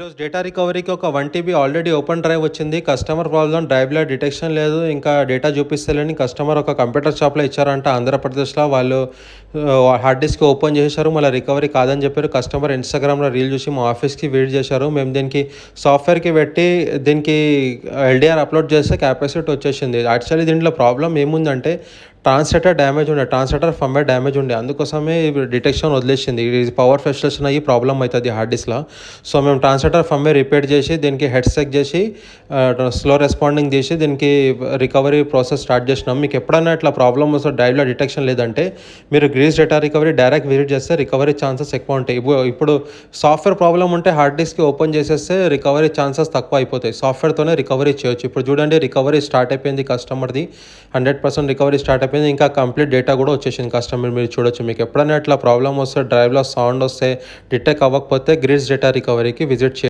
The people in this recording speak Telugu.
ఈరోజు డేటా రికవరీకి ఒక 1 టీబీ ఆల్రెడీ ఓపెన్ డ్రైవ్ వచ్చింది. కస్టమర్ ప్రాబ్లమ్ డ్రైవ్‌లో డిటెక్షన్ లేదు. ఇంకా డేటా చూపిస్తలేదని కస్టమర్ ఒక కంప్యూటర్ షాప్‌లో ఇచ్చారంట ఆంధ్రప్రదేశ్‌లో. వాళ్ళు హార్డ్ డిస్క్ ఓపెన్ చేసేశారు. మళ్ళీ రికవరీ కాదని చెప్పారు. కస్టమర్ ఇన్‌స్టాగ్రామ్‌లో రీల్ చూసి మా ఆఫీస్‌కి వెయిట్ చేశారు. మేము దీనికి సాఫ్ట్‌వేర్‌కి పెట్టి దీనికి ఎల్‌డీఆర్ అప్‌లోడ్ చేస్తే కెపాసిటీ వచ్చేసింది. యాక్చువల్లీ దీంట్లో ప్రాబ్లమ్ ఏముందంటే ట్రాన్స్లేటర్ డ్యామేజ్ ఉండే. ట్రాన్స్లేటర్ ఫర్మ్‌వేర్ డ్యామేజ్ ఉండే. అందుకోసమే డిటెక్షన్ వదిలేసింది. ఇది పవర్ ఫ్రస్ట్రేషన్ అయ్యి ప్రాబ్లమ్ అవుతుంది హార్డ్ డిస్క్‌లో. సో మేము ట్రాన్స్లేటర్ ఫర్మ్‌వేర్ రిపేర్ చేసి దీనికి హెడ్స్ చెక్ చేసి స్లో రెస్పాండింగ్ చేసి దీనికి రికవరీ ప్రాసెస్ స్టార్ట్ చేసినాం. మీకు ఎప్పుడైనా ఇట్లా ప్రాబ్లమ్ వస్తే డ్రైవ్‌లో డిటెక్షన్ లేదంటే మీరు గ్రీస్ డేటా రికవరీ డైరెక్ట్ విజిట్ చేస్తే రికవరీ ఛాన్సెస్ ఎక్కువ ఉంటాయి. ఇప్పుడు సాఫ్ట్‌వేర్ ప్రాబ్లమ్ ఉంటే హార్డ్ డిస్క్ ఓపెన్ చేసేస్తే రికవరీ ఛాన్సెస్ తక్కువ అయిపోతాయి. సాఫ్ట్‌వేర్‌తోనే రికవరీ చేయొచ్చు. ఇప్పుడు చూడండి రికవరీ స్టార్ట్ అయిపోయింది కస్టమర్‌ది. 100% రికవరీ స్టార్ట్ అయిపోయింది. ఇంకా కంప్లీట్ డేటా కూడా వచ్చేసింది కస్టమర్ మీరు చూడొచ్చు. మీకు ఎప్పుడైనా ఇట్లా ప్రాబ్లమ్ వస్తే డ్రైవ్‌లో సౌండ్ వస్తే డిటెక్ట్ అవ్వకపోతే గ్రీస్ డేటా రికవరీకి విజిట్ చేయండి.